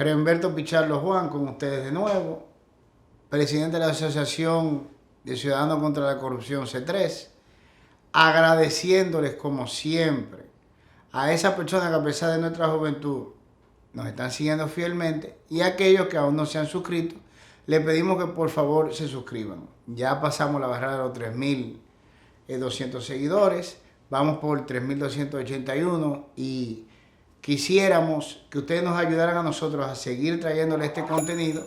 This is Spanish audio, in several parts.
Humberto Pichardo Juan, con ustedes de nuevo, presidente de la Asociación de Ciudadanos contra la Corrupción C3, agradeciéndoles como siempre a esas personas que a pesar de nuestra juventud nos están siguiendo fielmente y a aquellos que aún no se han suscrito, les pedimos que por favor se suscriban. Ya pasamos la barrera de los 3.200 seguidores, vamos por 3.281 y quisiéramos que ustedes nos ayudaran a nosotros a seguir trayéndole este contenido.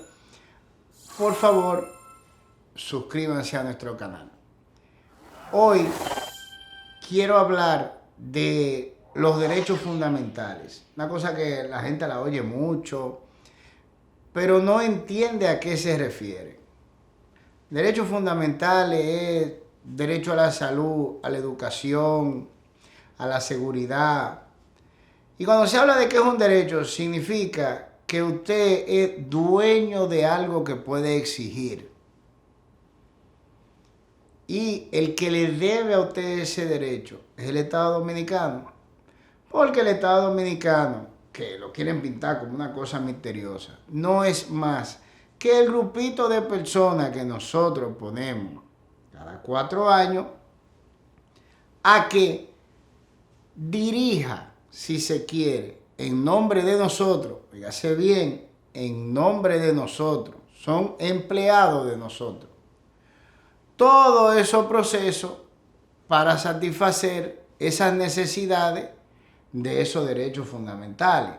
Por favor, suscríbanse a nuestro canal. Hoy quiero hablar de los derechos fundamentales. Una cosa que la gente la oye mucho, pero no entiende a qué se refiere. Derechos fundamentales es derecho a la salud, a la educación, a la seguridad. Y cuando se habla de que es un derecho, significa que usted es dueño de algo que puede exigir. Y el que le debe a usted ese derecho es el Estado Dominicano. Porque el Estado Dominicano, que lo quieren pintar como una cosa misteriosa, no es más que el grupito de personas que nosotros ponemos cada 4 años a que dirija, si se quiere, en nombre de nosotros, fíjese bien, en nombre de nosotros, son empleados de nosotros, todos esos procesos para satisfacer esas necesidades de esos derechos fundamentales.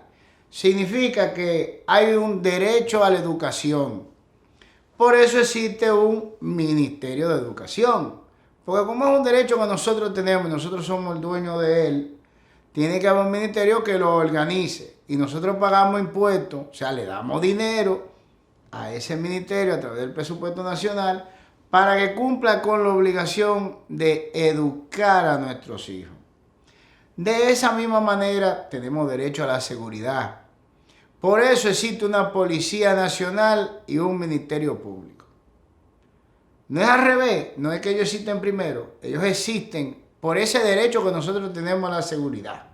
Significa que hay un derecho a la educación. Por eso existe un Ministerio de Educación. Porque como es un derecho que nosotros tenemos y nosotros somos el dueño de él, tiene que haber un ministerio que lo organice. Y nosotros pagamos impuestos, o sea, le damos dinero a ese ministerio a través del presupuesto nacional para que cumpla con la obligación de educar a nuestros hijos. De esa misma manera tenemos derecho a la seguridad. Por eso existe una Policía Nacional y un Ministerio Público. No es al revés, no es que ellos existen primero, ellos existen por ese derecho que nosotros tenemos a la seguridad.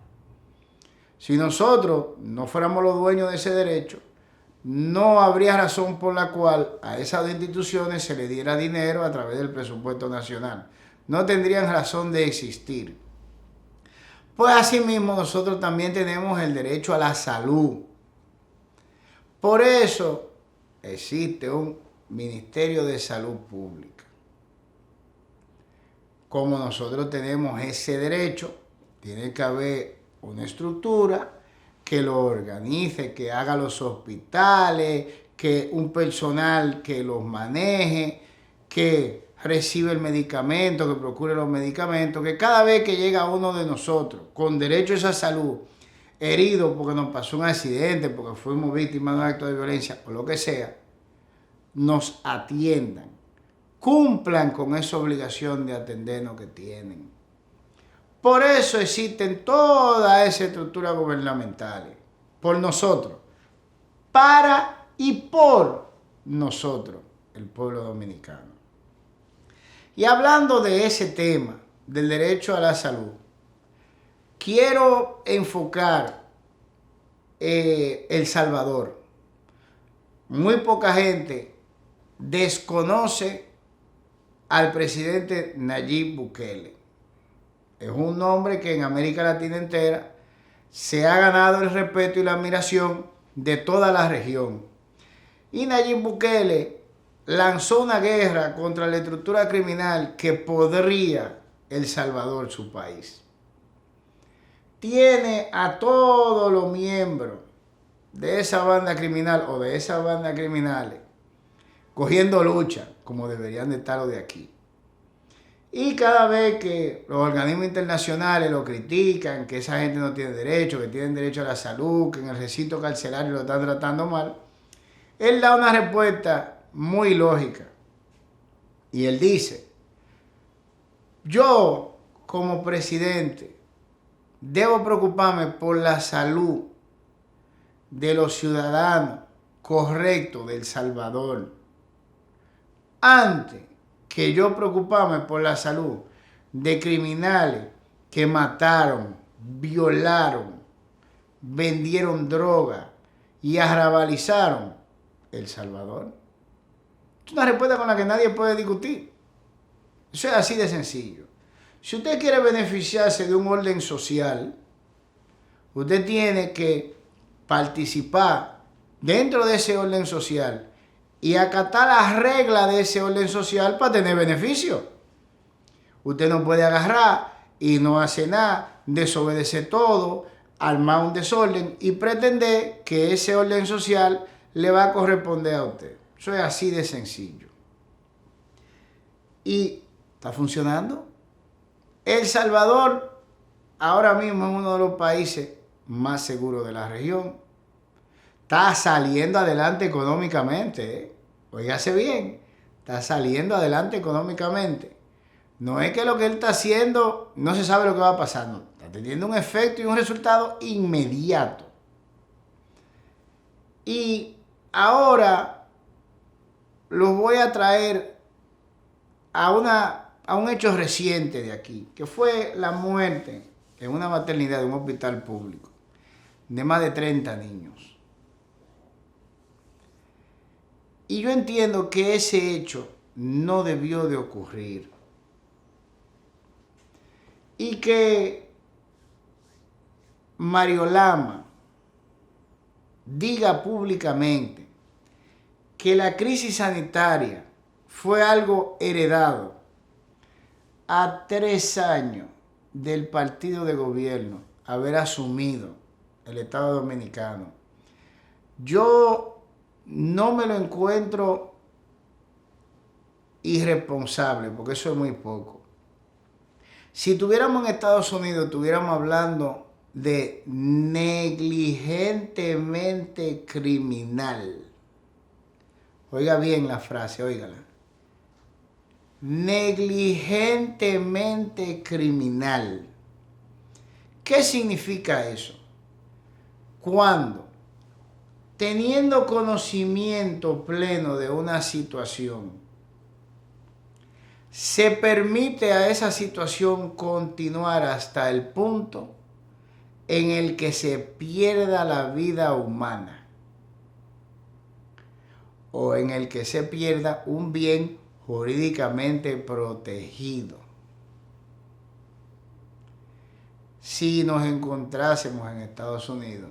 Si nosotros no fuéramos los dueños de ese derecho, no habría razón por la cual a esas dos instituciones se le diera dinero a través del presupuesto nacional. No tendrían razón de existir. Pues asimismo nosotros también tenemos el derecho a la salud. Por eso existe un Ministerio de Salud Pública. Como nosotros tenemos ese derecho, tiene que haber una estructura que lo organice, que haga los hospitales, que un personal que los maneje, que recibe el medicamento, que procure los medicamentos, que cada vez que llega uno de nosotros con derecho a esa salud, herido porque nos pasó un accidente, porque fuimos víctimas de un acto de violencia o lo que sea, nos atiendan, cumplan con esa obligación de atendernos que tienen. Por eso existen todas esas estructuras gubernamentales, por nosotros, para y por nosotros, el pueblo dominicano. Y hablando de ese tema, del derecho a la salud, quiero enfocar El Salvador. Muy poca gente desconoce al presidente Nayib Bukele. Es un hombre que en América Latina entera se ha ganado el respeto y la admiración de toda la región. Y Nayib Bukele lanzó una guerra contra la estructura criminal que podría El Salvador, su país. Tiene a todos los miembros de esa banda criminal o de esas bandas criminales cogiendo lucha, como deberían de estar los de aquí. Y cada vez que los organismos internacionales lo critican, que esa gente no tiene derecho, que tienen derecho a la salud, que en el recinto carcelario lo están tratando mal, él da una respuesta muy lógica. Y él dice, yo como presidente debo preocuparme por la salud de los ciudadanos correctos de El Salvador antes que yo preocuparme por la salud de criminales que mataron, violaron, vendieron droga y arrabalizaron El Salvador. Es una respuesta con la que nadie puede discutir. Eso es así de sencillo. Si usted quiere beneficiarse de un orden social, usted tiene que participar dentro de ese orden social y acatar las reglas de ese orden social para tener beneficio. Usted no puede agarrar y no hacer nada, desobedecer todo, armar un desorden y pretender que ese orden social le va a corresponder a usted. Eso es así de sencillo. Y está funcionando. El Salvador ahora mismo es uno de los países más seguros de la región. Está saliendo adelante económicamente, ¿eh? Óigase bien, está saliendo adelante económicamente. No es que lo que él está haciendo no se sabe lo que va a pasar, no. Está teniendo un efecto y un resultado inmediato. Y ahora los voy a traer a un hecho reciente de aquí, que fue la muerte en una maternidad de un hospital público de más de 30 niños. Y yo entiendo que ese hecho no debió de ocurrir. Y que Mariolama diga públicamente que la crisis sanitaria fue algo heredado a 3 años del partido de gobierno haber asumido el Estado Dominicano. Yo no me lo encuentro irresponsable, porque eso es muy poco. Si estuviéramos en Estados Unidos, estuviéramos hablando de negligentemente criminal. Oiga bien la frase, óigala. Negligentemente criminal. ¿Qué significa eso? Cuando, teniendo conocimiento pleno de una situación, se permite a esa situación continuar hasta el punto en el que se pierda la vida humana o en el que se pierda un bien jurídicamente protegido. Si nos encontrásemos en Estados Unidos,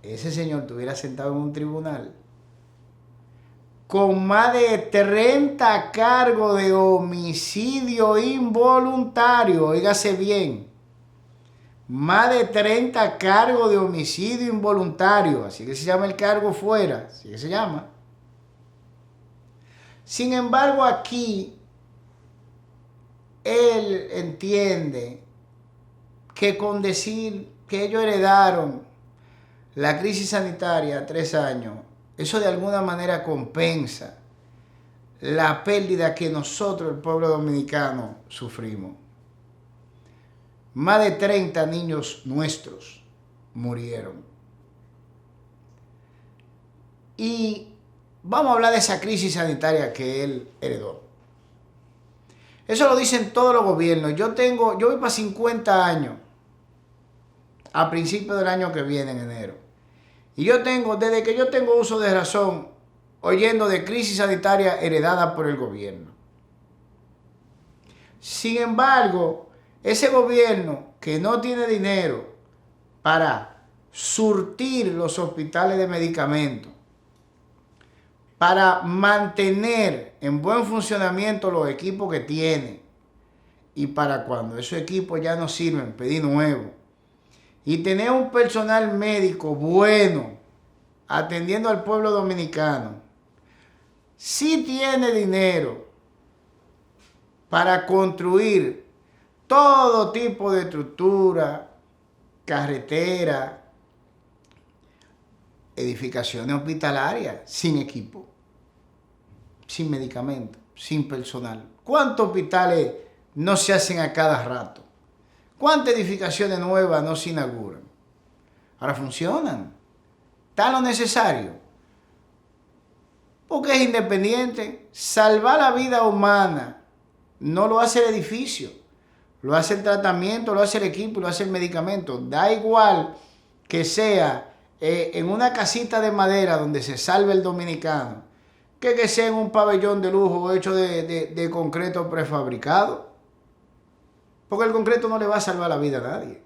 ese señor estuviera sentado en un tribunal con más de 30 cargos de homicidio involuntario, óigase bien, más de 30 cargos de homicidio involuntario, así que se llama el cargo fuera, así que se llama. Sin embargo, aquí él entiende que con decir que ellos heredaron la crisis sanitaria a 3 años, eso de alguna manera compensa la pérdida que nosotros, el pueblo dominicano, sufrimos. Más de 30 niños nuestros murieron. Y vamos a hablar de esa crisis sanitaria que él heredó. Eso lo dicen todos los gobiernos. Yo voy para 50 años a principios del año que viene, en enero. Y desde que yo tengo uso de razón, oyendo de crisis sanitaria heredada por el gobierno. Sin embargo, ese gobierno que no tiene dinero para surtir los hospitales de medicamentos, para mantener en buen funcionamiento los equipos que tiene, y para cuando esos equipos ya no sirven, pedir nuevos, y tener un personal médico bueno atendiendo al pueblo dominicano, sí tiene dinero para construir todo tipo de estructura, carretera, edificaciones hospitalarias, sin equipo, sin medicamentos, sin personal. ¿Cuántos hospitales no se hacen a cada rato? ¿Cuántas edificaciones nuevas no se inauguran? Ahora funcionan. Está lo necesario. Porque es independiente. Salvar la vida humana no lo hace el edificio. Lo hace el tratamiento, lo hace el equipo, lo hace el medicamento. Da igual que sea en una casita de madera donde se salve el dominicano, que sea en un pabellón de lujo hecho de concreto prefabricado. Porque el concreto no le va a salvar la vida a nadie.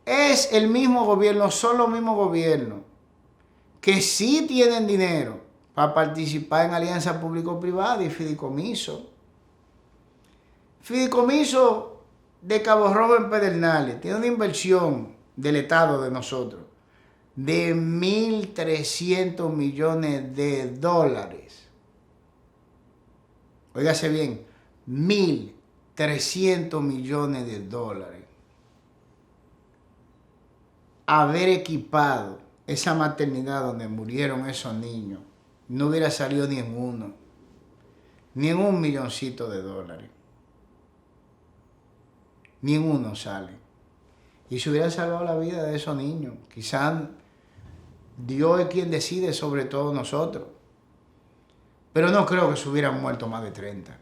Es el mismo gobierno, son los mismos gobiernos que sí tienen dinero para participar en alianzas público-privadas y fideicomiso. Fideicomiso de Cabo Rojo en Pedernales tiene una inversión del Estado de nosotros de 1.300 millones de dólares. Óigase bien, 1.300 millones de dólares. Haber equipado esa maternidad donde murieron esos niños, no hubiera salido ni en uno, ni en un milloncito de dólares. Ni en uno sale. Y se hubiera salvado la vida de esos niños. Quizás Dios es quien decide sobre todos nosotros. Pero no creo que se hubieran muerto más de 30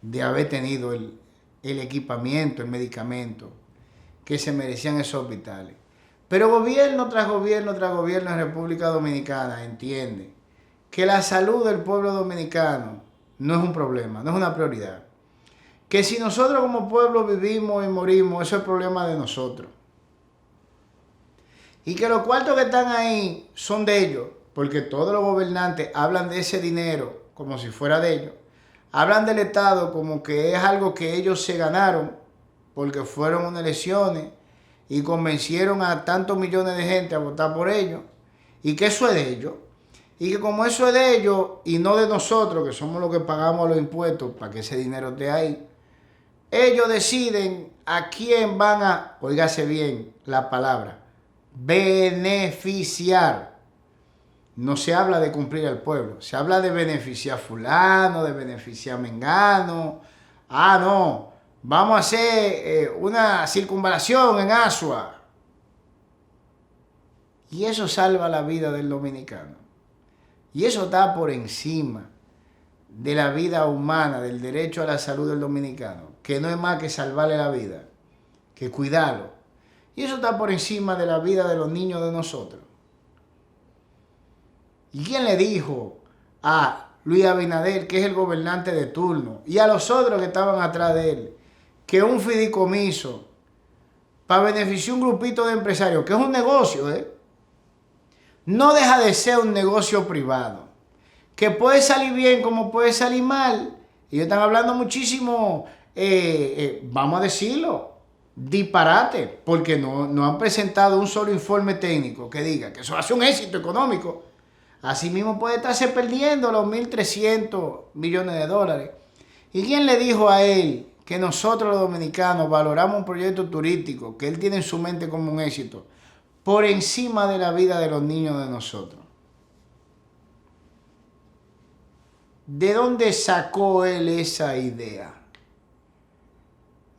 de haber tenido el equipamiento, el medicamento que se merecían esos hospitales. Pero gobierno tras gobierno tras gobierno en República Dominicana entiende que la salud del pueblo dominicano no es un problema, no es una prioridad. Que si nosotros como pueblo vivimos y morimos, eso es problema de nosotros. Y que los cuartos que están ahí son de ellos, porque todos los gobernantes hablan de ese dinero como si fuera de ellos. Hablan del Estado como que es algo que ellos se ganaron porque fueron unas elecciones y convencieron a tantos millones de gente a votar por ellos. Y que eso es de ellos. Y que como eso es de ellos y no de nosotros, que somos los que pagamos los impuestos para que ese dinero esté ahí, ellos deciden a quién van a, óigase bien la palabra, beneficiar. No se habla de cumplir al pueblo, se habla de beneficiar a fulano, de beneficiar a mengano. Ah, no, vamos a hacer una circunvalación en Asua. Y eso salva la vida del dominicano. Y eso está por encima de la vida humana, del derecho a la salud del dominicano, que no es más que salvarle la vida, que cuidarlo. Y eso está por encima de la vida de los niños de nosotros. ¿Y quién le dijo a Luis Abinader, que es el gobernante de turno, y a los otros que estaban atrás de él, que un fideicomiso para beneficiar un grupito de empresarios, que es un negocio, no deja de ser un negocio privado, que puede salir bien como puede salir mal? Ellos están hablando muchísimo, vamos a decirlo, disparate, porque no han presentado un solo informe técnico que diga que eso hace un éxito económico. Asimismo puede estarse perdiendo los 1.300 millones de dólares. ¿Y quién le dijo a él que nosotros los dominicanos valoramos un proyecto turístico que él tiene en su mente como un éxito por encima de la vida de los niños de nosotros? ¿De dónde sacó él esa idea?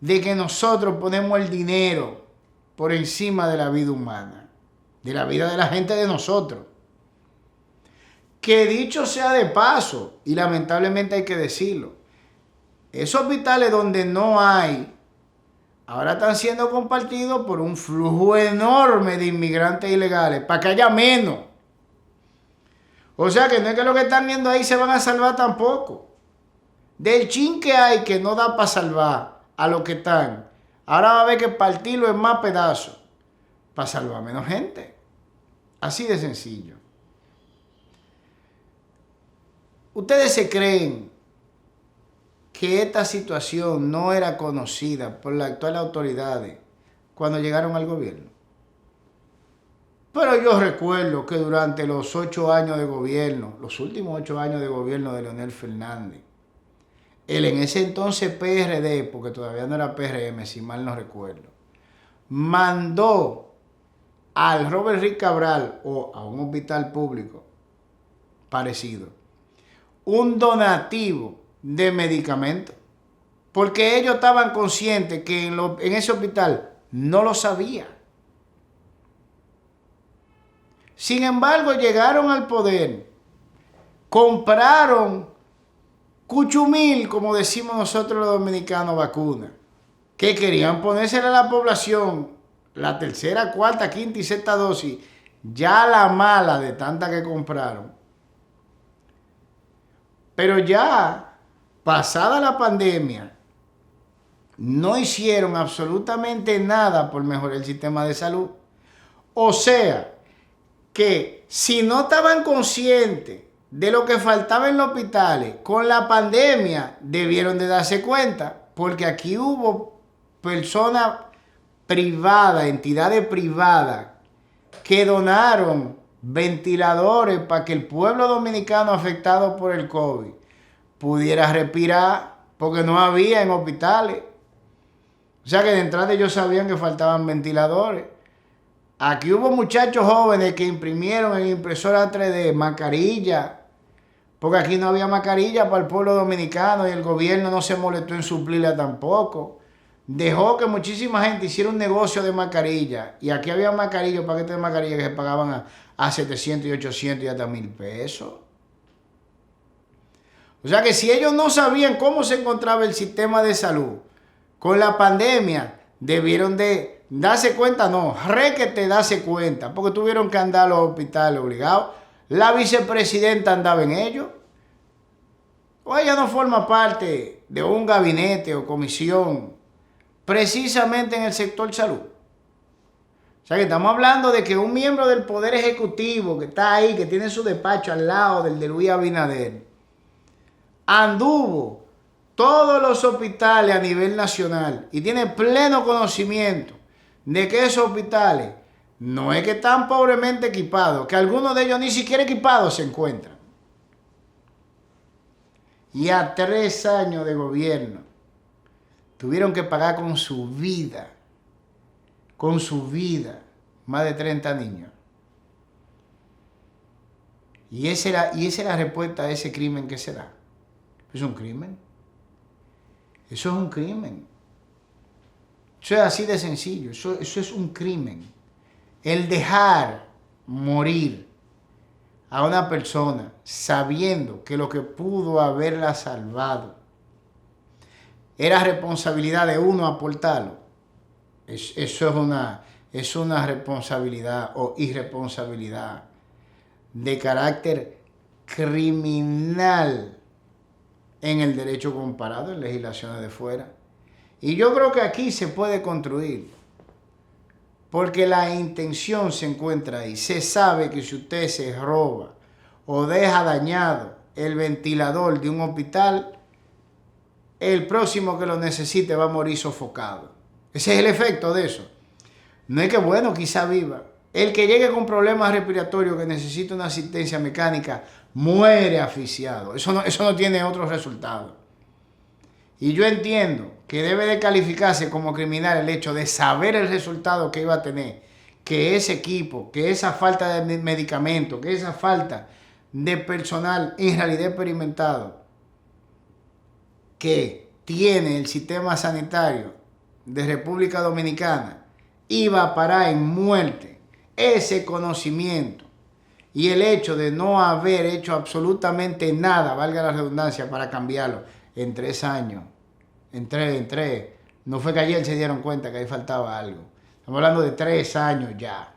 De que nosotros ponemos el dinero por encima de la vida humana, de la vida de la gente de nosotros. Que dicho sea de paso, y lamentablemente hay que decirlo, esos hospitales donde no hay, ahora están siendo compartidos por un flujo enorme de inmigrantes ilegales, para que haya menos. O sea que no es que los que están viendo ahí se van a salvar tampoco. Del chin que hay que no da para salvar a los que están, ahora va a haber que partirlo en más pedazos para salvar menos gente. Así de sencillo. ¿Ustedes se creen que esta situación no era conocida por las actuales autoridades cuando llegaron al gobierno? Pero yo recuerdo que durante los 8 años de gobierno, los últimos 8 años de gobierno de Leonel Fernández, él en ese entonces PRD, porque todavía no era PRM, si mal no recuerdo, mandó al Robert Rick Cabral o a un hospital público parecido un donativo de medicamentos, porque ellos estaban conscientes que en ese hospital no lo sabía. Sin embargo, llegaron al poder, compraron cuchumil, como decimos nosotros los dominicanos, vacunas, que querían ponérsela a la población la tercera, cuarta, quinta y sexta dosis, ya la mala de tanta que compraron. Pero ya, pasada la pandemia, no hicieron absolutamente nada por mejorar el sistema de salud. O sea, que si no estaban conscientes de lo que faltaba en los hospitales con la pandemia, debieron de darse cuenta, porque aquí hubo personas privadas, entidades privadas, que donaron ventiladores para que el pueblo dominicano afectado por el COVID pudiera respirar, porque no había en hospitales. O sea que de entrada ellos sabían que faltaban ventiladores. Aquí hubo muchachos jóvenes que imprimieron en impresora 3D mascarilla, porque aquí no había mascarilla para el pueblo dominicano y el gobierno no se molestó en suplirla tampoco. Dejó que muchísima gente hiciera un negocio de mascarilla. Y aquí había mascarillas, paquetes de mascarilla que se pagaban a 700 y 800 y hasta 1000 pesos. O sea que si ellos no sabían cómo se encontraba el sistema de salud con la pandemia, debieron de darse cuenta, no, requete darse cuenta, porque tuvieron que andar a los hospitales obligados. La vicepresidenta andaba en ello. O ella no forma parte de un gabinete o comisión precisamente en el sector salud. O sea que estamos hablando de que un miembro del Poder Ejecutivo que está ahí, que tiene su despacho al lado del de Luis Abinader, anduvo todos los hospitales a nivel nacional y tiene pleno conocimiento de que esos hospitales no es que están pobremente equipados, que algunos de ellos ni siquiera equipados se encuentran. Y a 3 años de gobierno tuvieron que pagar con su vida, más de 30 niños. Y esa es la respuesta a ese crimen que se da. ¿Es un crimen? Eso es un crimen. Eso es así de sencillo. Eso es un crimen. El dejar morir a una persona sabiendo que lo que pudo haberla salvado era responsabilidad de uno aportarlo. Eso es una responsabilidad o irresponsabilidad de carácter criminal en el derecho comparado, en legislaciones de fuera. Y yo creo que aquí se puede construir, porque la intención se encuentra ahí. Se sabe que si usted se roba o deja dañado el ventilador de un hospital, el próximo que lo necesite va a morir sofocado. Ese es el efecto de eso. No es que, bueno, quizá viva. El que llegue con problemas respiratorios que necesita una asistencia mecánica muere asfixiado. Eso no tiene otro resultado. Y yo entiendo que debe de calificarse como criminal el hecho de saber el resultado que iba a tener, que ese equipo, que esa falta de medicamentos, que esa falta de personal en realidad experimentado que tiene el sistema sanitario de República Dominicana iba a parar en muerte. Ese conocimiento y el hecho de no haber hecho absolutamente nada, valga la redundancia, para cambiarlo en 3 años, en tres, no fue que ayer se dieron cuenta que ahí faltaba algo. Estamos hablando de 3 años ya.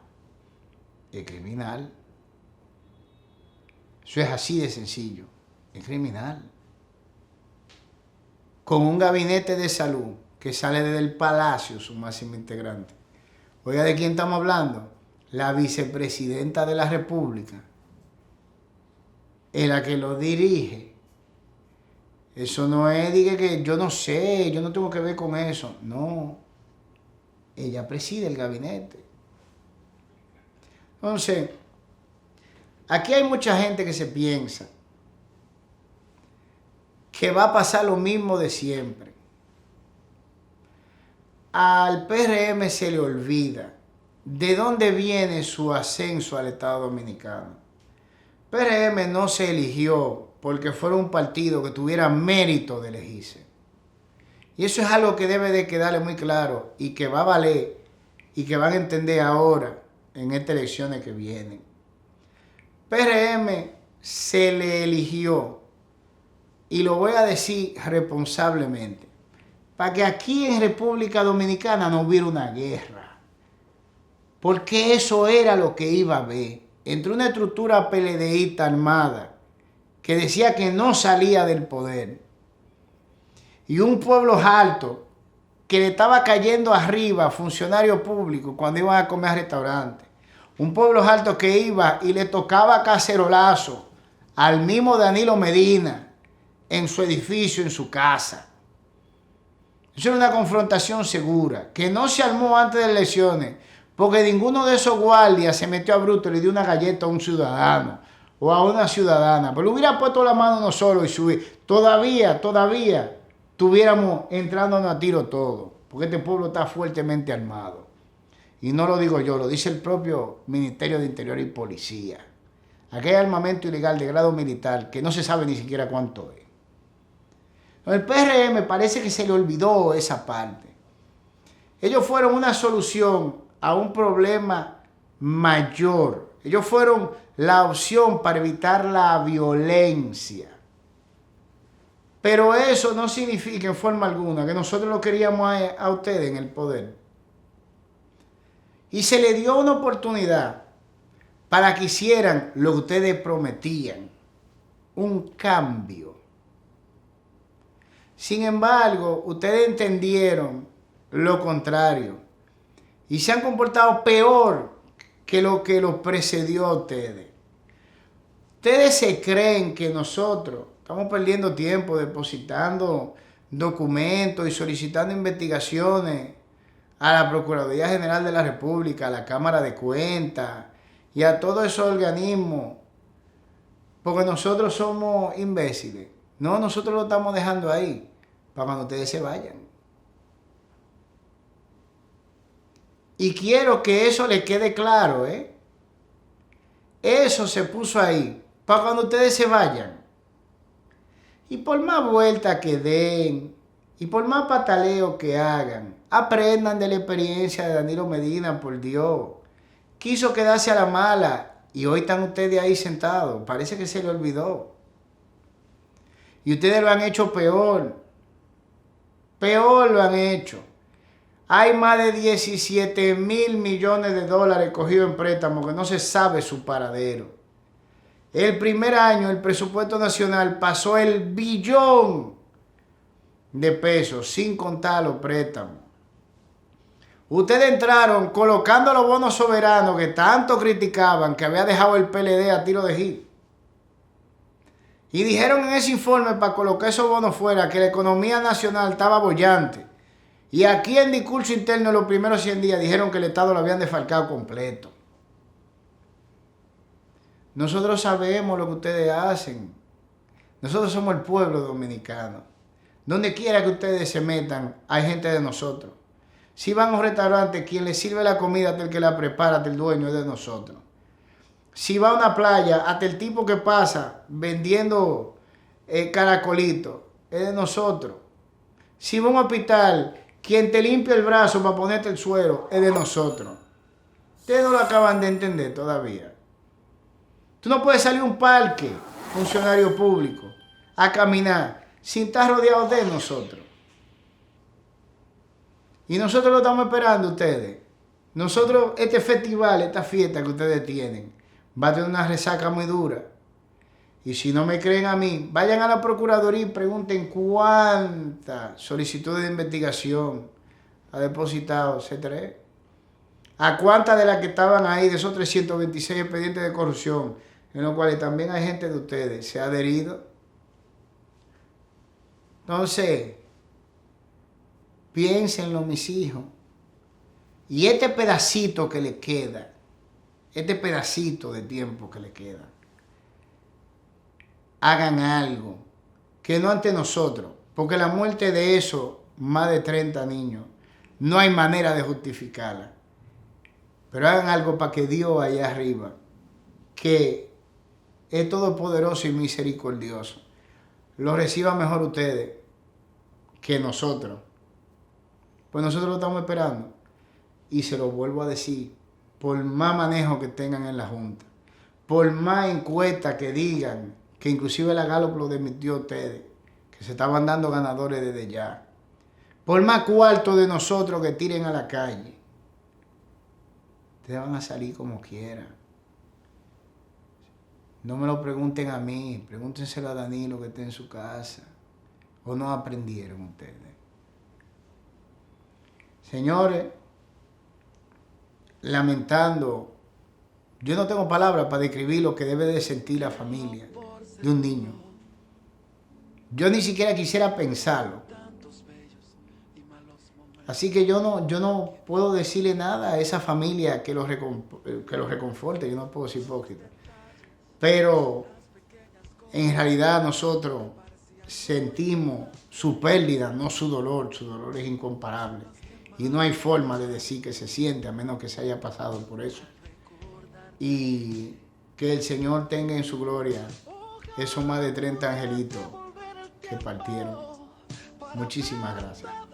Es criminal. Eso es así de sencillo. Es criminal. Con un gabinete de salud que sale desde el Palacio, su máximo integrante. Oiga, ¿de quién estamos hablando? La vicepresidenta de la República es la que lo dirige. Eso no es, diga que yo no sé, yo no tengo que ver con eso. No, ella preside el gabinete. Entonces, aquí hay mucha gente que se piensa que va a pasar lo mismo de siempre. Al PRM se le olvida de dónde viene su ascenso al Estado Dominicano. PRM no se eligió porque fuera un partido que tuviera mérito de elegirse. Y eso es algo que debe de quedarle muy claro y que va a valer y que van a entender ahora en estas elecciones que vienen. PRM se le eligió, y lo voy a decir responsablemente, para que aquí en República Dominicana no hubiera una guerra. porque eso era lo que iba a haber. Entre una estructura PLDista armada que decía que no salía del poder y un pueblo alto que le estaba cayendo arriba a funcionarios públicos cuando iban a comer a restaurantes. Un pueblo alto que iba y le tocaba cacerolazo al mismo Danilo Medina en su edificio, en su casa. Eso era una confrontación segura, que no se armó antes de las elecciones, porque ninguno de esos guardias se metió a bruto y le dio una galleta a un ciudadano o a una ciudadana. Pero hubiera puesto la mano no solo y subir. Todavía estuviéramos entrándonos a tiro todo, porque este pueblo está fuertemente armado. Y no lo digo yo, lo dice el propio Ministerio de Interior y Policía. Aquí hay armamento ilegal de grado militar que no se sabe ni siquiera cuánto es. El PRM parece que se le olvidó esa parte. Ellos fueron una solución a un problema mayor. Ellos fueron la opción para evitar la violencia. Pero eso no significa en forma alguna que nosotros lo queríamos a ustedes en el poder. Y se le dio una oportunidad para que hicieran lo que ustedes prometían. Un cambio. Sin embargo, ustedes entendieron lo contrario y se han comportado peor que lo que los precedió a ustedes. Ustedes se creen que nosotros estamos perdiendo tiempo depositando documentos y solicitando investigaciones a la Procuraduría General de la República, a la Cámara de Cuentas y a todos esos organismos porque nosotros somos imbéciles. No, nosotros lo estamos dejando ahí para cuando ustedes se vayan. Y quiero que eso les quede claro, ¿eh? Eso se puso ahí para cuando ustedes se vayan. Y por más vueltas que den, y por más pataleo que hagan, aprendan de la experiencia de Danilo Medina, por Dios. Quiso quedarse a la mala y hoy están ustedes ahí sentados. Parece que se le olvidó. Y ustedes lo han hecho peor. Peor lo han hecho. Hay más de 17,000 millones de dólares cogidos en préstamo que no se sabe su paradero. El primer año el presupuesto nacional pasó el billón de pesos sin contar los préstamos. Ustedes entraron colocando los bonos soberanos que tanto criticaban que había dejado el PLD a tiro de hit. Y dijeron en ese informe para colocar esos bonos fuera que la economía nacional estaba bollante. Y aquí en discurso interno los primeros 100 días dijeron que el Estado lo habían defalcado completo. Nosotros sabemos lo que ustedes hacen. Nosotros somos el pueblo dominicano. Donde quiera que ustedes se metan, hay gente de nosotros. Si van a un restaurante, quien le sirve la comida, hasta el que la prepara, hasta el dueño, es de nosotros. Si va a una playa, hasta el tipo que pasa vendiendo caracolitos, es de nosotros. Si va a un hospital, quien te limpia el brazo para ponerte el suero, es de nosotros. Ustedes no lo acaban de entender todavía. Tú no puedes salir a un parque, funcionario público, a caminar sin estar rodeado de nosotros. Y nosotros lo estamos esperando a ustedes. Nosotros, este festival, esta fiesta que ustedes tienen, va a tener una resaca muy dura. Y si no me creen a mí, vayan a la Procuraduría y pregunten cuántas solicitudes de investigación ha depositado C3. A cuántas de las que estaban ahí, de esos 326 expedientes de corrupción, en los cuales también hay gente de ustedes, se ha adherido. Entonces, piénsenlo, mis hijos. Y este pedacito que le queda, este pedacito de tiempo que le queda, hagan algo, que no ante nosotros, porque la muerte de esos más de 30 niños, no hay manera de justificarla. Pero hagan algo para que Dios allá arriba, que es todopoderoso y misericordioso, lo reciba mejor ustedes que nosotros. Pues nosotros lo estamos esperando. Y se lo vuelvo a decir, por más manejo que tengan en la Junta, por más encuestas que digan, que inclusive la Gallup lo desmintió a ustedes, que se estaban dando ganadores desde ya, por más cuartos de nosotros que tiren a la calle, Ustedes van a salir como quieran. No me lo pregunten a mí, pregúntenselo a Danilo que está en su casa. ¿O no aprendieron ustedes? Señores, lamentando, yo no tengo palabras para describir lo que debe de sentir la familia de un niño. Yo ni siquiera quisiera pensarlo. Así que yo no puedo decirle nada a esa familia que lo reconforte. Yo no puedo ser hipócrita. Pero en realidad nosotros sentimos su pérdida, no su dolor. Su dolor es incomparable. Y no hay forma de decir que se siente a menos que se haya pasado por eso. Y que el Señor tenga en su gloria esos más de 30 angelitos que partieron. Muchísimas gracias.